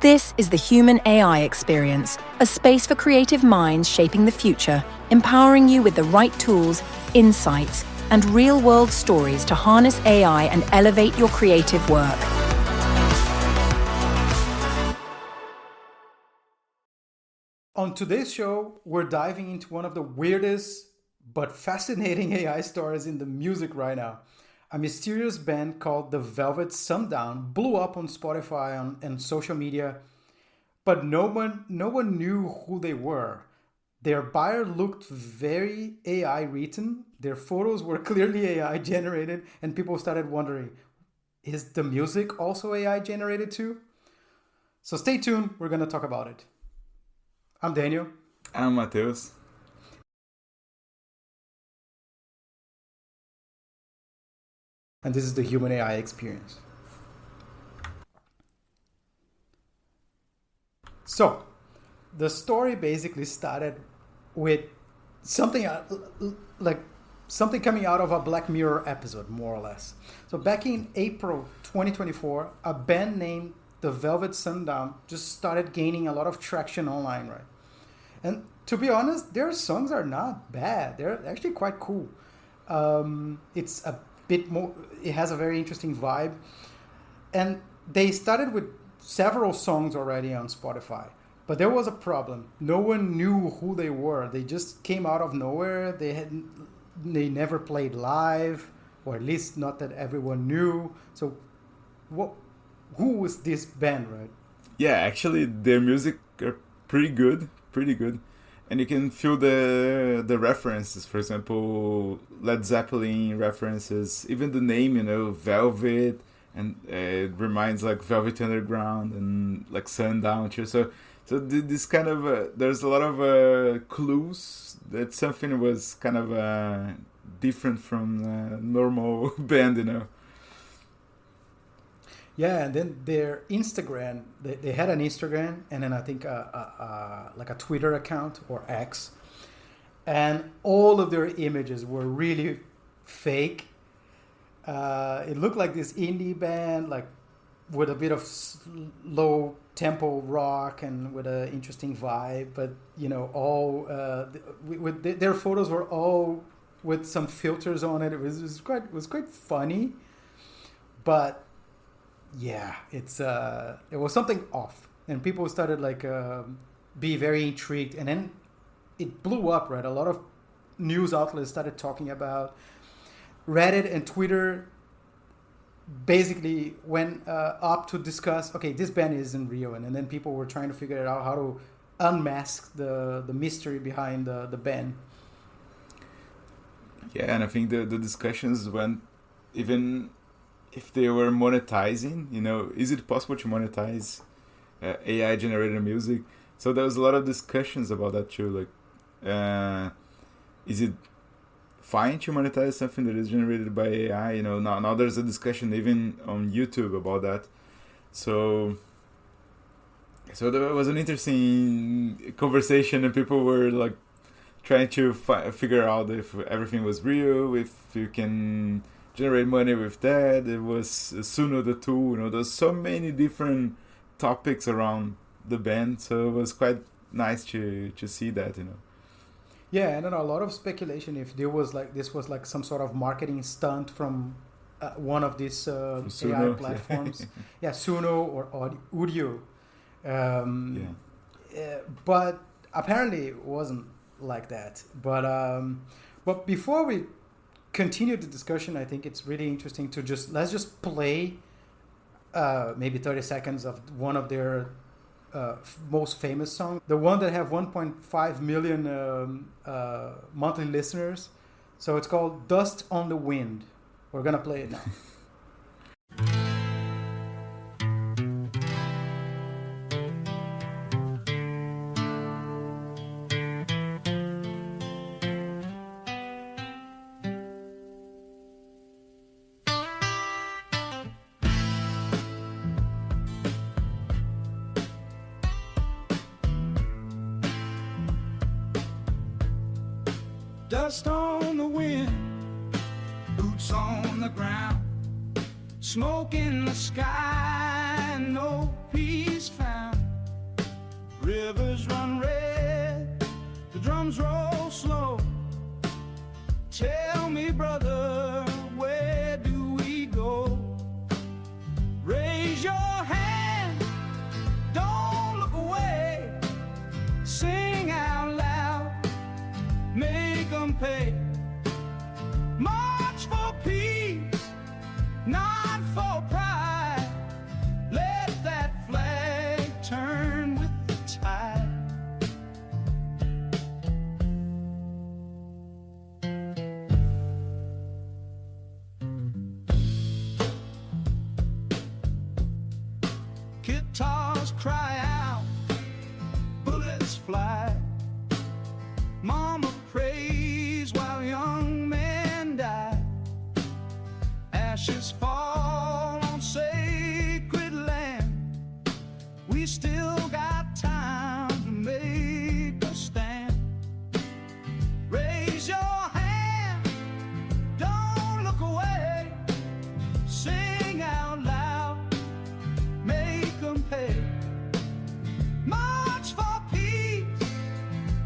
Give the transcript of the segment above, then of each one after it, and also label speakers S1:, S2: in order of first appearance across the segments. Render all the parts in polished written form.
S1: This is the Human AI Experience, a space for creative minds shaping the future, empowering you with the right tools, insights, and real-world stories to harness AI and elevate your creative work.
S2: On today's show, we're diving into one of the weirdest but fascinating AI stories in the music right now. A mysterious band called the Velvet Sundown blew up on Spotify and social media, but no one knew who they were. Their bio looked very AI written. Their photos were clearly AI generated, and people started wondering, is the music also AI generated too? So stay tuned, we're going to talk about it. I'm Daniel.
S3: I'm Matheus.
S2: And this is the Human AI Experience. So, the story basically started with something coming out of a Black Mirror episode, more or less. So back in April 2024, a band named the Velvet Sundown just started gaining a lot of traction online, right? And to be honest, their songs are not bad. They're actually quite cool. It's a bit more, it has a very interesting vibe. And they started with several songs already on Spotify. But there was a problem. No one knew who they were. They just came out of nowhere. They never played live, or at least not that everyone knew. So who was this band, right?
S3: Yeah, actually their music are pretty good. And you can feel the references. For example, Led Zeppelin references, even the name, Velvet, and it reminds like Velvet Underground and like Sundown too. So this kind of there's a lot of clues that something was kind of different from normal band,
S2: Yeah, and then their Instagram, they had an Instagram, and then I think like a Twitter account or X, and all of their images were really fake. It looked like this indie band, like with a bit of low tempo rock and with an interesting vibe, but their photos were all with some filters on it. It was quite funny, but yeah, it was something off, and people started be very intrigued, and then it blew up, right? A lot of news outlets started talking about. Reddit and Twitter basically went up to discuss, okay, this band isn't real, and then people were trying to figure out how to unmask the mystery behind the band.
S3: Yeah, and I think the discussions went even if they were monetizing, is it possible to monetize AI generated music? So there was a lot of discussions about that too. Like, is it fine to monetize something that is generated by AI? Now there's a discussion even on YouTube about that. So there was an interesting conversation, and people were like trying to figure out if everything was real, if you can generate money with that. It was Suno the tool. There's so many different topics around the band, so it was quite nice to see that.
S2: Yeah, and then a lot of speculation if this was like some sort of marketing stunt from one of these AI platforms. Yeah, Suno or Audio. But apparently it wasn't like that. But before we continue the discussion, I think it's really interesting to let's just play maybe 30 seconds of one of their most famous songs, the one that have 1.5 million monthly listeners. So it's called Dust on the Wind. We're gonna play it now.
S4: Dust on the wind, boots on the ground, smoke in the sky, no peace found. Rivers run red, the drums roll slow. Tell me, brother, where do we go? Raise your hand, don't look away. Sing out loud, make them pay. March for peace, not for pride. Let that flag turn with the tide. Guitars cry out, bullets fly. Mama prays while young men die. Ashes fall on sacred land. We still got time to make a stand. Raise your hand, don't look away. Sing out loud, make them pay. March for peace,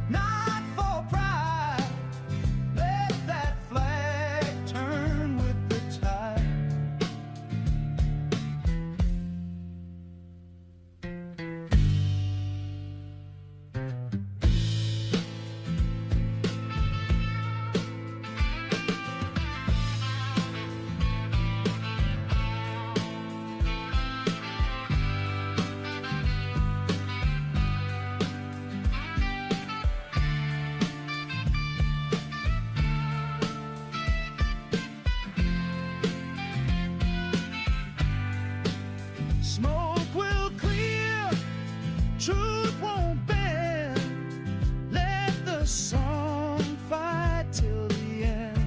S4: not for pride. Let that flag turn with the tide. Smoke will clear, truth won't bend. Let the song fight till the end.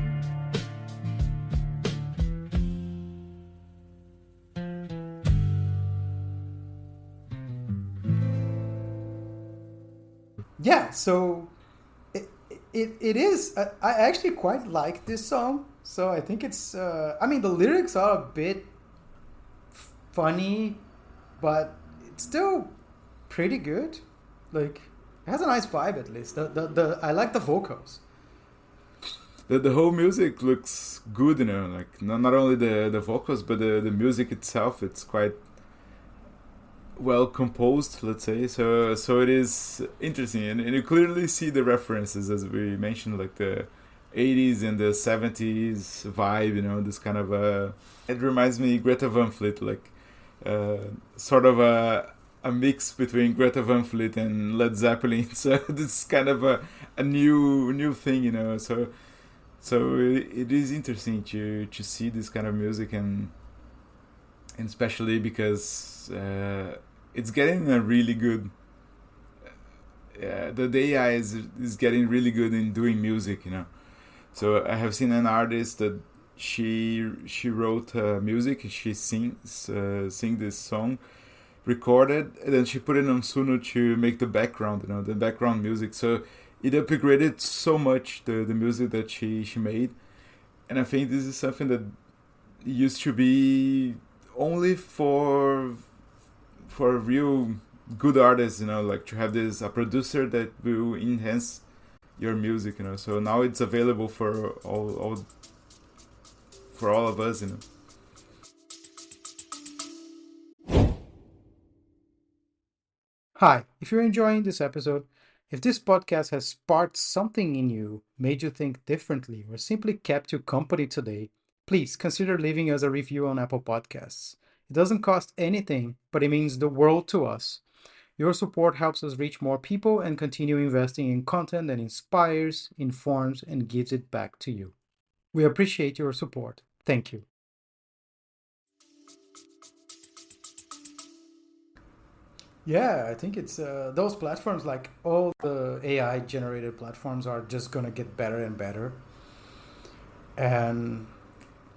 S2: Yeah, so it is. I actually quite like this song. So I think it's. I mean, the lyrics are a bit funny, but it's still pretty good. Like, it has a nice vibe at least. I like the vocals.
S3: The whole music looks good, you know, like not only the vocals, but the music itself, it's quite well composed, let's say. So it is interesting, and you clearly see the references, as we mentioned, like the 80s and the 70s vibe, you know, this kind of it reminds me Greta Van Fleet, like sort of a mix between Greta Van Fleet and Led Zeppelin. So this is kind of a new thing, you know. So it is interesting to see this kind of music, and especially because it's getting a really good. The AI is getting really good in doing music, you know. So I have seen an artist that she wrote music, and she sing this song, recorded, and then she put it on Suno to make the background, you know, the background music. So it upgraded so much the music that she made, and I think this is something that used to be only for real good artists, you know, like to have a producer that will enhance your music, you know. So now it's available for all of us, you know.
S2: Hi, if you're enjoying this episode, if this podcast has sparked something in you, made you think differently, or simply kept you company today, please consider leaving us a review on Apple Podcasts. It doesn't cost anything, but it means the world to us. Your support helps us reach more people and continue investing in content that inspires, informs, and gives it back to you. We appreciate your support. Thank you. Yeah, I think it's those platforms, like all the AI generated platforms, are just going to get better and better. And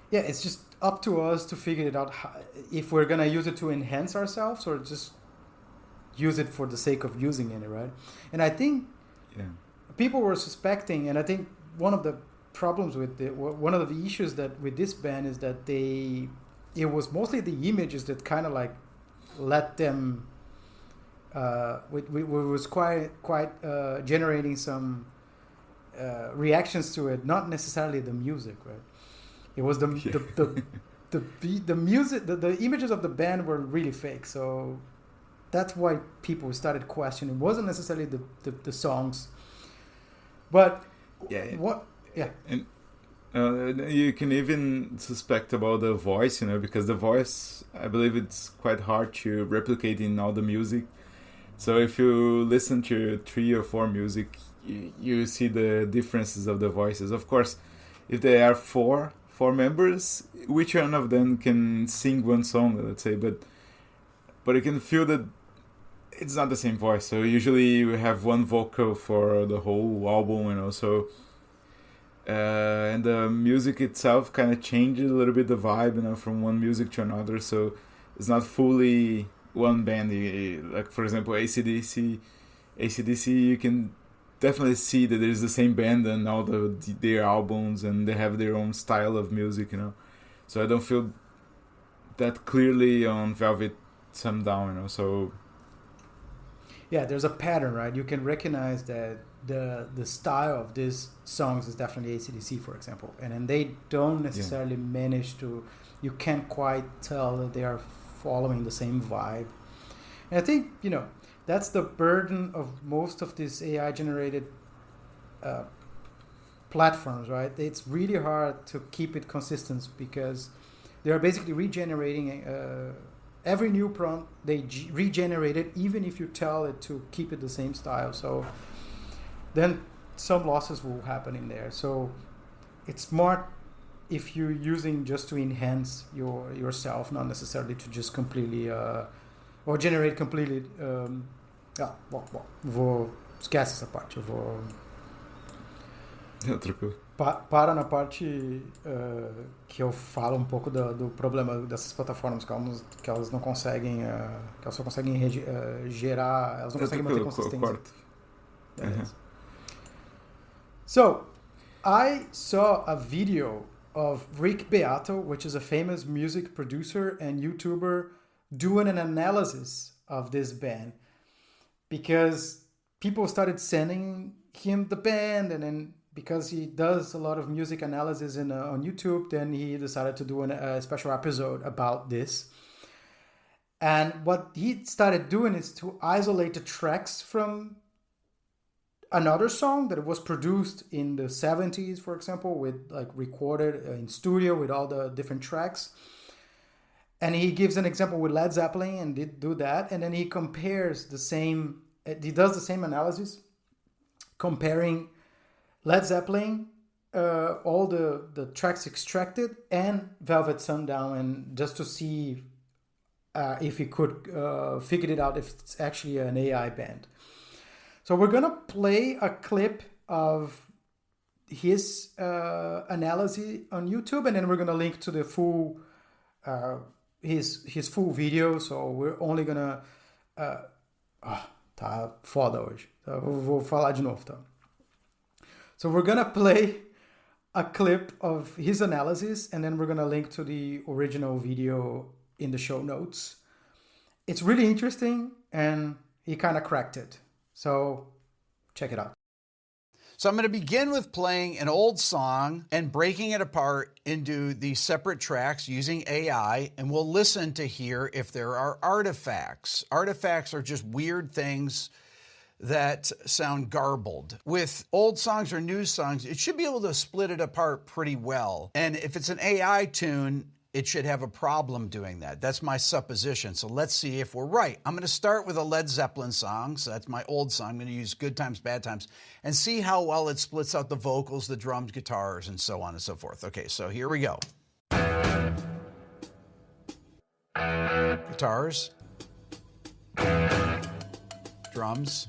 S2: yeah, it's just up to us to figure it out if we're going to use it to enhance ourselves or just use it for the sake of using it, right? And I think people were suspecting, and I think one of the problems with one of the issues that with this ban is that it was mostly the images that kind of like let them we was quite generating some reactions to it. Not necessarily the music, right? It was the music. The images of the band were really fake. So that's why people started questioning. It wasn't necessarily the songs, but what? Yeah.
S3: And you can even suspect about the voice, because the voice, I believe it's quite hard to replicate in all the music. So if you listen to 3 or 4 music, you see the differences of the voices. Of course, if there are four members, which one of them can sing one song, let's say, but you can feel that it's not the same voice. So usually we have one vocal for the whole album, so and the music itself kind of changes a little bit the vibe, from one music to another. So it's not fully one band. Like for example, AC/DC, you can definitely see that there's the same band and all their albums, and they have their own style of music, So I don't feel that clearly on Velvet Sundown, So
S2: yeah, there's a pattern, right? You can recognize that the style of these songs is definitely AC/DC, for example, and then they don't necessarily manage to. You can't quite tell that they are following the same vibe, and I think that's the burden of most of these AI generated platforms, right? It's really hard to keep it consistent because they are basically regenerating. Every new prompt, they regenerate it, even if you tell it to keep it the same style. So then some losses will happen in there. So it's smart if you're using just to enhance yourself, not necessarily to just completely or generate completely. Vou esquece essa parte. Eu vou
S3: tranquilo.
S2: Para na parte que eu falo um pouco do problema dessas plataformas, que elas não conseguem, que elas só conseguem gerar, elas não conseguem manter consistência. So, I saw a video of Rick Beato, which is a famous music producer and YouTuber, doing an analysis of this band because people started sending him the band, and then because he does a lot of music analysis on YouTube, then he decided to do a special episode about this. And what he started doing is to isolate the tracks from another song that was produced in the 70s, for example, with recorded in studio with all the different tracks. And he gives an example with Led Zeppelin and did do that. And then he compares he does the same analysis, comparing Led Zeppelin, all the tracks extracted, and Velvet Sundown, and just to see if he could figure it out if it's actually an AI band. So we're gonna play a clip of his analysis on YouTube, and then we're gonna link to the full his full video. So we're only gonna tá foda hoje. Vou falar de novo, tá? So we're gonna play a clip of his analysis, and then we're gonna link to the original video in the show notes. It's really interesting, and he kind of cracked it. So check it out.
S5: So I'm going to begin with playing an old song and breaking it apart into these separate tracks using AI, and we'll listen to hear if there are artifacts. Artifacts are just weird things that sound garbled. With old songs or new songs, it should be able to split it apart pretty well. And if it's an AI tune, it should have a problem doing that. That's my supposition. So let's see if we're right. I'm going to start with a Led Zeppelin song. So that's my old song. I'm going to use Good Times, Bad Times and see how well it splits out the vocals, the drums, guitars, and so on and so forth. Okay, so here we go. Guitars. Drums.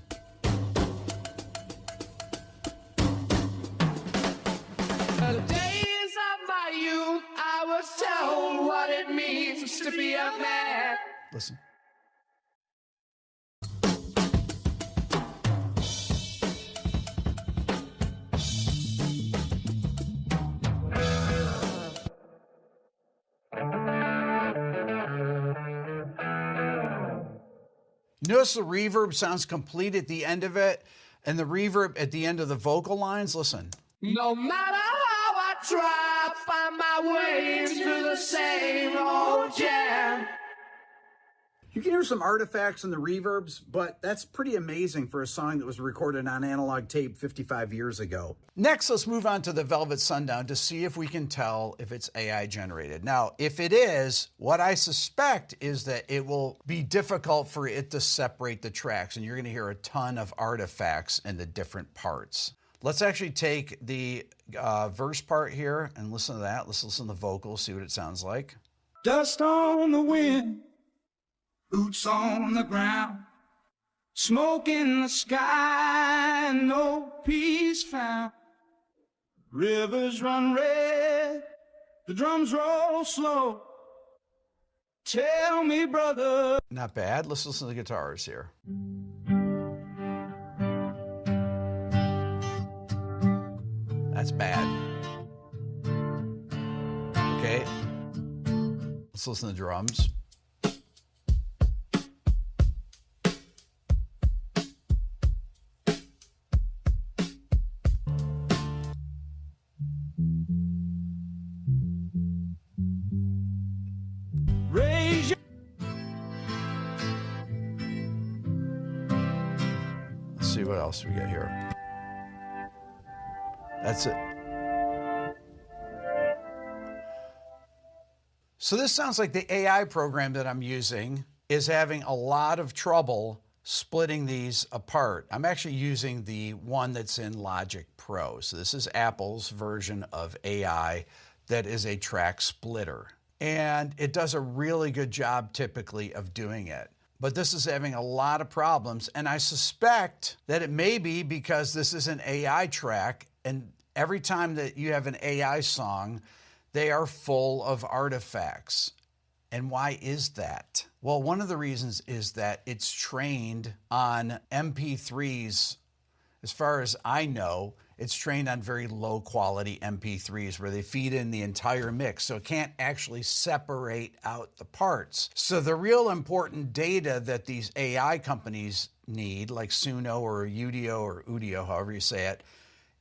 S4: The days of my youth, I was told what it means to be a man.
S5: Listen. Notice the reverb sounds complete at the end of it, and the reverb at the end of the vocal lines. Listen.
S4: No matter how I try, I find my way through the same old jam.
S5: You can hear some artifacts in the reverbs, but that's pretty amazing for a song that was recorded on analog tape 55 years ago. Next, let's move on to the Velvet Sundown to see if we can tell if it's AI generated. Now, if it is, what I suspect is that it will be difficult for it to separate the tracks, and you're going to hear a ton of artifacts in the different parts. Let's actually take the verse part here and listen to that. Let's listen to the vocals, see what it sounds like.
S4: Dust on the wind, boots on the ground, smoke in the sky, no peace found. Rivers run red, the drums roll slow. Tell me, brother.
S5: Not bad. Let's listen to the guitars here. That's bad. Okay. Let's listen to the drums.
S4: Raise your
S5: Let's see what else we got here. That's it. So this sounds like the AI program that I'm using is having a lot of trouble splitting these apart. I'm actually using the one that's in Logic Pro. So this is Apple's version of AI that is a track splitter. And it does a really good job typically of doing it. But this is having a lot of problems, and I suspect that it may be because this is an AI track, and every time that you have an AI song, they are full of artifacts. And why is that? Well, one of the reasons is that it's trained on MP3s. As far as I know, it's trained on very low quality MP3s where they feed in the entire mix, so it can't actually separate out the parts. So the real important data that these AI companies need, like Suno or Udio or Udio, however you say it,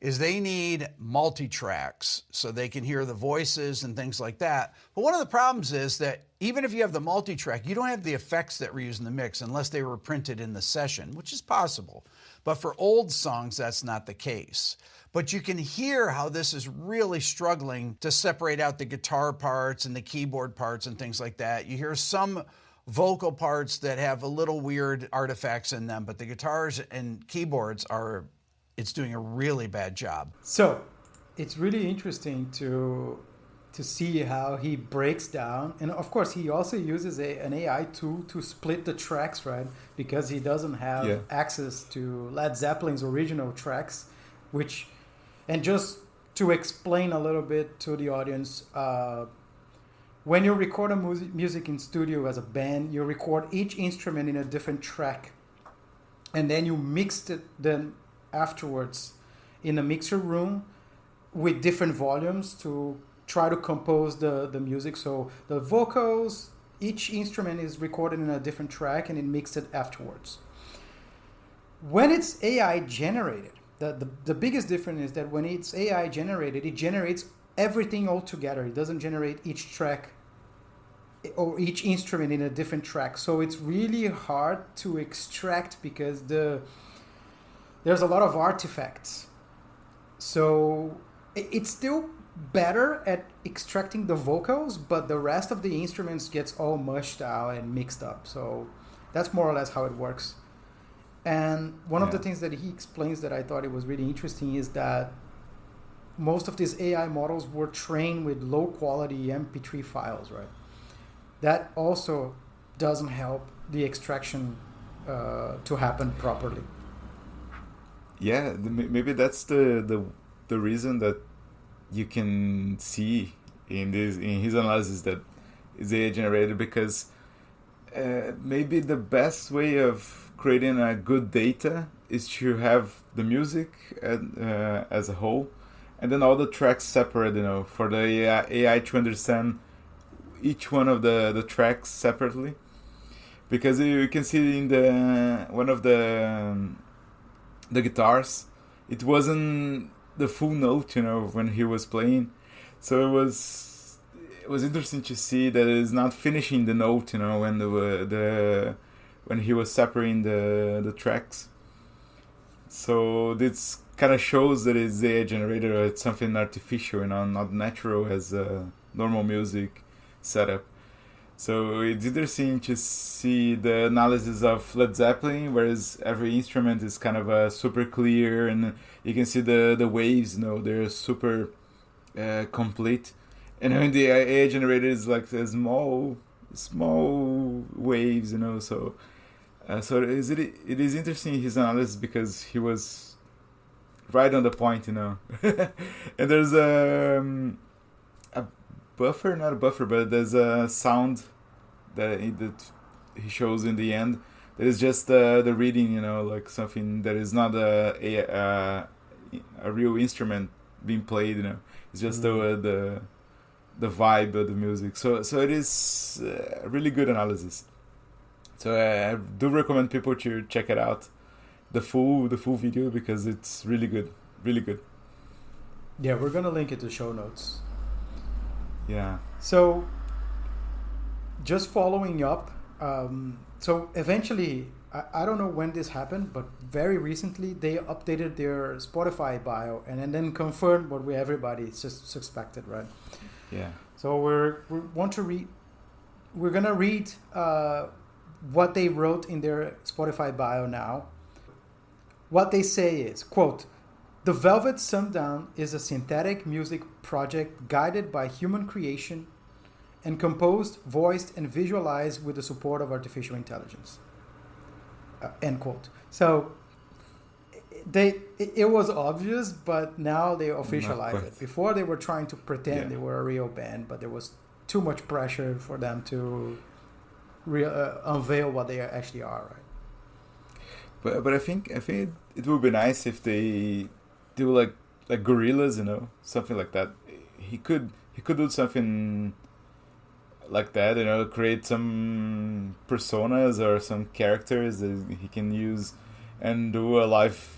S5: is they need multi-tracks so they can hear the voices and things like that. But one of the problems is that even if you have the multi-track, you don't have the effects that were used in the mix unless they were printed in the session, which is possible. But for old songs, that's not the case. But you can hear how this is really struggling to separate out the guitar parts and the keyboard parts and things like that. You hear some vocal parts that have a little weird artifacts in them, but the guitars and keyboards it's doing a really bad job.
S2: So it's really interesting to see how he breaks down. And of course, he also uses an AI tool to split the tracks, right? Because he doesn't have access to Led Zeppelin's original tracks, and just to explain a little bit to the audience, when you record music in studio as a band, you record each instrument in a different track, and then you mix it then afterwards in a mixer room with different volumes to try to compose the music. So the vocals, each instrument is recorded in a different track and it mixed it afterwards. When it's AI generated, the biggest difference is that when it's AI generated, it generates everything all together. It doesn't generate each track or each instrument in a different track. So it's really hard to extract because there's a lot of artifacts. So it's still better at extracting the vocals, but the rest of the instruments gets all mushed out and mixed up. So that's more or less how it works. And one of the things that he explains that I thought it was really interesting is that most of these AI models were trained with low quality MP3 files, right? That also doesn't help the extraction to happen properly.
S3: Yeah, maybe that's the reason that you can see in his analysis that is AI generated, because maybe the best way of creating a good data is to have the music as a whole, and then all the tracks separate, for the AI to understand each one of the tracks separately. because you can see in the one of the guitars, it wasn't the full note, you know, when he was playing. So it was interesting to see that it's not finishing the note, you know, when when he was separating the tracks. So this kind of shows that it's AI generated, or it's something artificial, you know, not natural as a normal music setup. So it's interesting to see the analysis of Led Zeppelin, whereas every instrument is kind of super clear, and you can see the waves, you know, they're super complete. And when the AI generated is like the small waves, you know. So it is interesting, his analysis, because he was right on the point, you know. And there's a buffer, not a buffer, but there's a sound that he shows in the end. That is just the reading, you know, like something that is not a real instrument being played, you know. It's just the vibe of the music. So it is a really good analysis. So I do recommend people to check it out, the full video, because it's really good, really good.
S2: Yeah, we're gonna link it to show notes.
S3: Yeah.
S2: So, just following up, so eventually, I don't know when this happened, but very recently they updated their Spotify bio and then confirmed what everybody suspected, right?
S3: Yeah.
S2: So we're gonna read what they wrote in their Spotify bio now. What they say is, quote, "The Velvet Sundown is a synthetic music project guided by human creation and composed, voiced, and visualized with the support of artificial intelligence." End quote. So it was obvious, but now they officialized it. Before they were trying to pretend they were a real band, but there was too much pressure for them to unveil what they actually are, right?
S3: But I think it would be nice if they do like Gorillas, you know, something like that. He could do something like that, you know, create some personas or some characters that he can use and do a live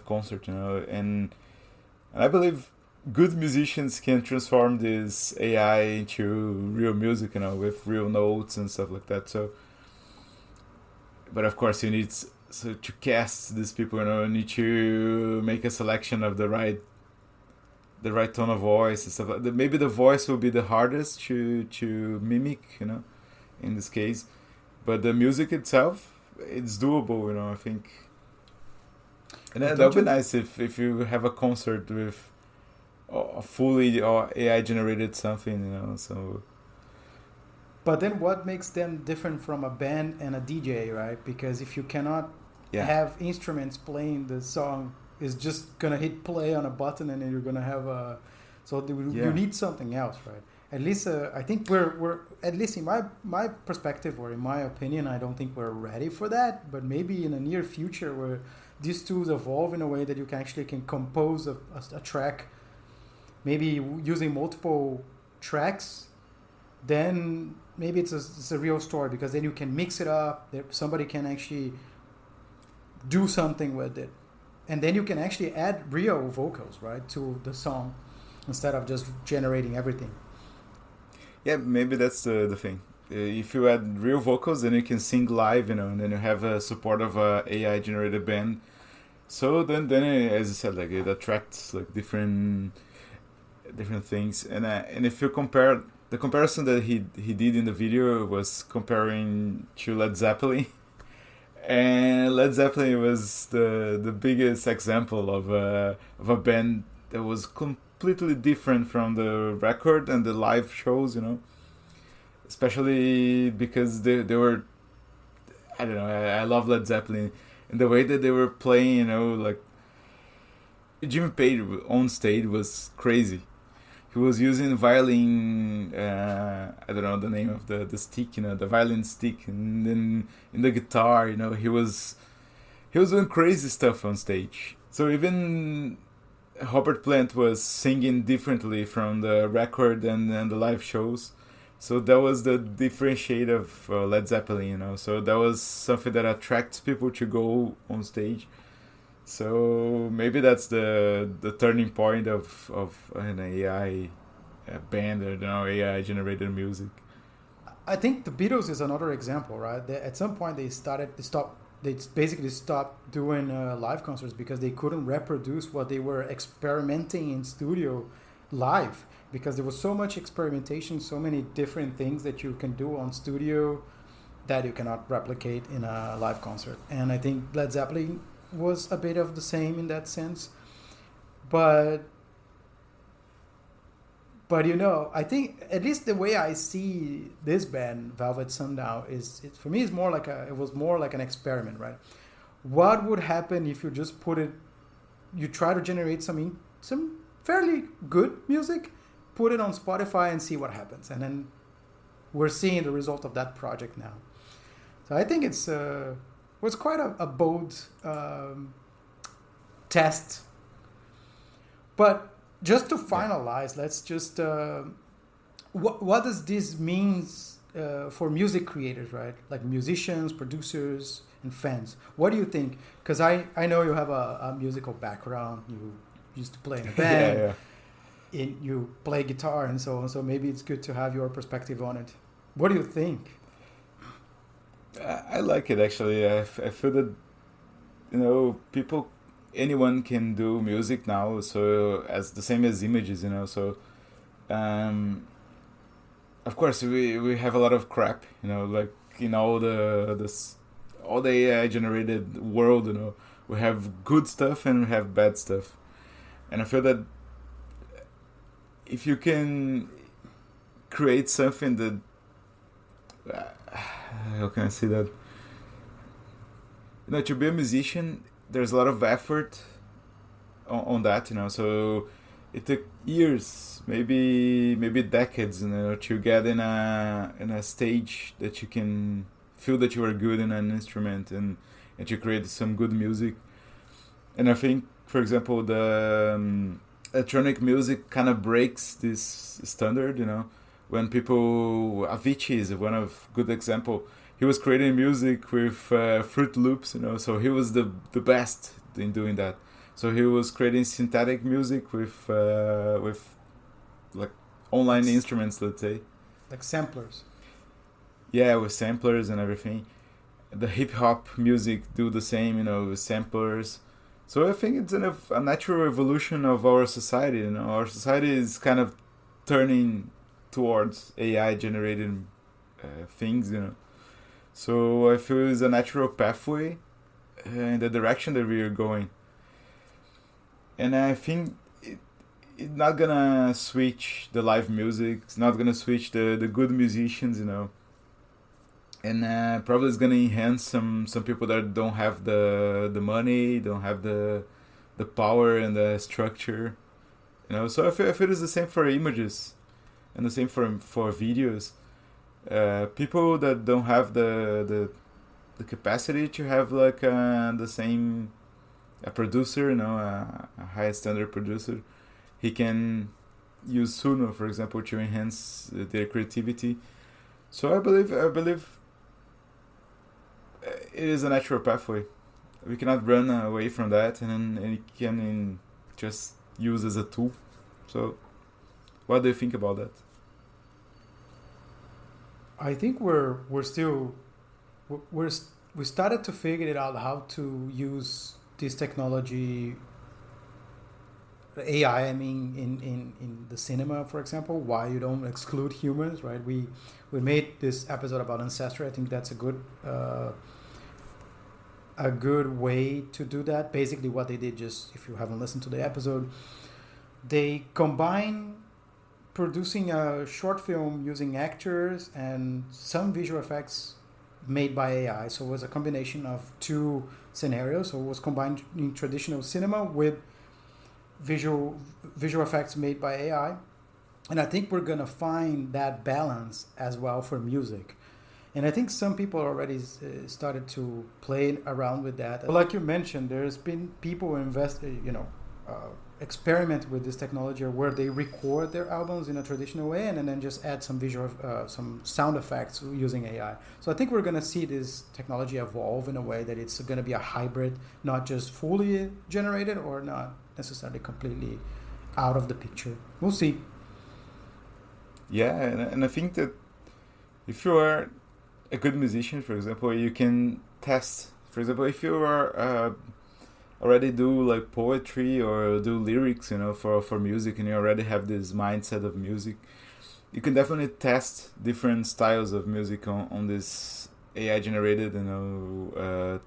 S3: concert, you know. And I believe good musicians can transform this AI into real music, you know, with real notes and stuff like that. So, but of course you need to cast these people, you know, you need to make a selection of the right tone of voice and stuff like that. Maybe the voice will be the hardest to mimic, you know, in this case. But the music itself, it's doable, you know, I think. And that would be nice if you have a concert with a fully AI generated something, you know. So.
S2: But then what makes them different from a band and a DJ, right? Because if you cannot have instruments playing the song, it's just gonna hit play on a button and then you're gonna have a. So you need something else, right? At least I think we're at least in my perspective or in my opinion, I don't think we're ready for that. But maybe in the near future, where these tools evolve in a way that you can compose a track, maybe using multiple tracks, then maybe it's a real story, because then you can mix it up. Somebody can actually do something with it, and then you can actually add real vocals, right, to the song instead of just generating everything.
S3: Yeah, maybe that's the thing. If you add real vocals, then you can sing live, you know, and then you have a support of a AI generated band. So then as you said, like, it attracts like different things. And if you compare, the comparison that he did in the video was comparing to Led Zeppelin. And Led Zeppelin was the biggest example of a band that was completely different from the record and the live shows, you know. Especially because they were, I don't know, I love Led Zeppelin, and the way that they were playing, you know, like Jimmy Page on stage was crazy. He was using violin, I don't know the name of the stick, you know, the violin stick, and then in the guitar, you know, he was doing crazy stuff on stage. So even Robert Plant was singing differently from the record and the live shows. So that was the differentiate of Led Zeppelin, you know. So that was something that attracts people to go on stage. So maybe that's the turning point of an AI band, or, you know, AI generated music.
S2: I think the Beatles is another example, right? At some point they basically stopped doing live concerts because they couldn't reproduce what they were experimenting in studio live, because there was so much experimentation, so many different things that you can do on studio that you cannot replicate in a live concert. And I think Led Zeppelin was a bit of the same in that sense. But you know, I think at least the way I see this band, Velvet Sundown, for me it's more like it was more like an experiment, right? What would happen if you just you try to generate some fairly good music, put it on Spotify and see what happens, and then we're seeing the result of that project now. So I think was quite a bold test, but. Just to finalize, let's just what does this mean for music creators, right? Like musicians, producers, and fans. What do you think? Because I know you have a musical background. You used to play in a band.
S3: Yeah.
S2: You play guitar and so on. So maybe it's good to have your perspective on it. What do you think?
S3: I like it, actually. I feel that, you know, anyone can do music now, so as the same as images, you know. So of course we have a lot of crap, you know, like in all the AI generated world, you know. We have good stuff and we have bad stuff, and I feel that if you can create something that how can I say that, you know, to be a musician, there's a lot of effort on that, you know. So it took years, maybe decades, you know, to get in a stage that you can feel that you are good in an instrument and to create some good music. And I think, for example, the electronic music kind of breaks this standard, you know. When Avicii is one of good example. He was creating music with Fruit Loops, you know, so he was the best in doing that. So he was creating synthetic music with like online instruments, let's say.
S2: Like samplers.
S3: Yeah, with samplers and everything. The hip hop music do the same, you know, with samplers. So I think it's a natural evolution of our society, you know. Our society is kind of turning towards AI generated things, you know. So I feel it's a natural pathway in the direction that we are going. And I think it's not gonna switch the live music. It's not gonna switch the good musicians, you know. And probably it's gonna enhance some people that don't have the money, don't have the power and the structure, you know. So I feel it's the same for images, and the same for videos. People that don't have the capacity to have like the same a producer, you know, a high standard producer, he can use Suno, for example, to enhance their creativity. So I believe it is a natural pathway. We cannot run away from that, and it can just use as a tool. So what do you think about that?
S2: I think we started to figure it out how to use this technology, AI, I mean, in the cinema, for example. Why you don't exclude humans, right? We made this episode about Ancestry. I think that's a good way to do that. Basically, what they did, just if you haven't listened to the episode, they combine producing a short film using actors and some visual effects made by AI. So it was a combination of two scenarios. So it was combined in traditional cinema with visual effects made by AI. And I think we're going to find that balance as well for music. And I think some people already started to play around with that. But like you mentioned, there's been people experiment with this technology where they record their albums in a traditional way and then just add some visual, some sound effects using AI. So I think we're going to see this technology evolve in a way that it's going to be a hybrid, not just fully generated or not necessarily completely out of the picture. We'll see.
S3: Yeah, and I think that if you are a good musician, for example, you can test. For example, if you are already do like poetry or do lyrics, for music, and you already have this mindset of music, you can definitely test different styles of music on this AI generated,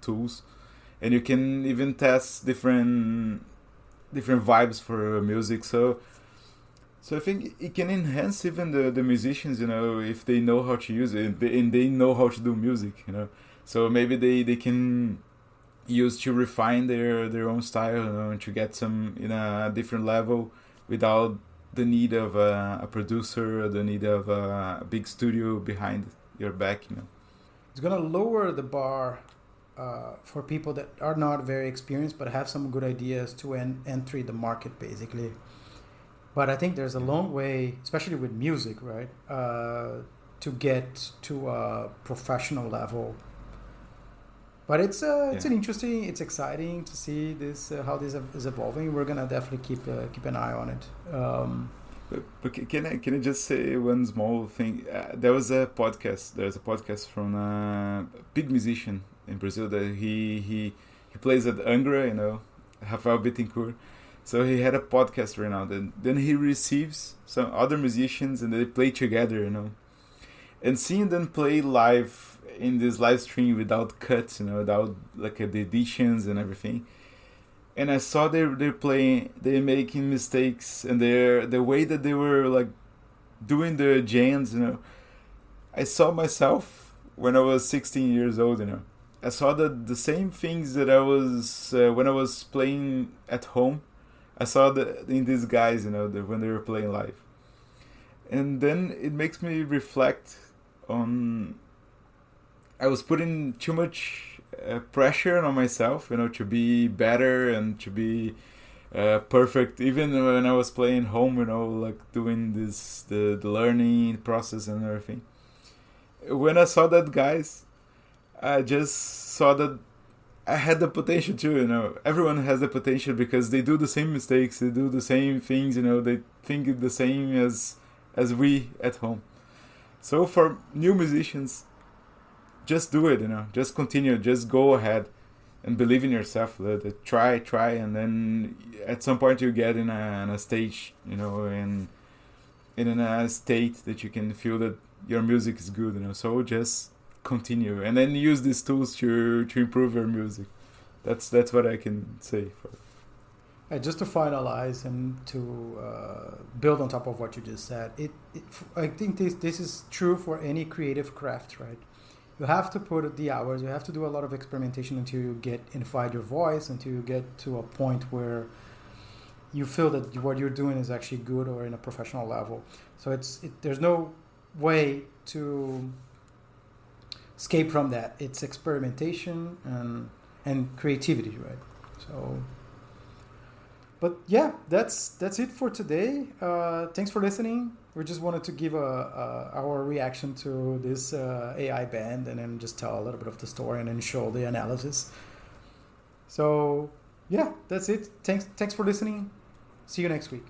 S3: tools, and you can even test different vibes for music. So I think it can enhance even the musicians, if they know how to use it and they know how to do music, So maybe they can use to refine their own style, and to get some in a different level without the need of a producer or the need of a big studio behind your back,
S2: It's going to lower the bar for people that are not very experienced but have some good ideas to enter the market, basically. But I think there's a long way, especially with music, right, to get to a professional level. But it's an interesting, it's exciting to see this how this is evolving. We're gonna definitely keep an eye on it.
S3: But can I just say one small thing? There's a podcast from a big musician in Brazil that he plays at Angra, Rafael Bittencourt. So he had a podcast right now. Then he receives some other musicians and they play together, And seeing them play live in this live stream without cuts, without like the editions and everything. And I saw they're playing, they're making mistakes, and the way that they were like doing their jams, I saw myself when I was 16 years old, I saw that the same things that I was when I was playing at home, I saw in these guys, when they were playing live. And then it makes me reflect on, I was putting too much pressure on myself, to be better and to be perfect. Even when I was playing home, like doing the learning process and everything. When I saw that guys, I just saw that I had the potential too, Everyone has the potential because they do the same mistakes, they do the same things, they think the same as we at home. So for new musicians, just do it, just continue, just go ahead and believe in yourself. Try, and then at some point you get in a stage, in a state that you can feel that your music is good, So just continue, and then use these tools to improve your music. That's what I can say.
S2: Just to finalize and to build on top of what you just said, I think this is true for any creative craft, right? You have to put the hours, you have to do a lot of experimentation until you get inside your voice, until you get to a point where you feel that what you're doing is actually good or in a professional level. So there's no way to escape from that. It's experimentation and creativity, right? So, but yeah, that's it for today. Thanks for listening. We just wanted to give our reaction to this AI band, and then just tell a little bit of the story and then show the analysis. So yeah, that's it. Thanks for listening. See you next week.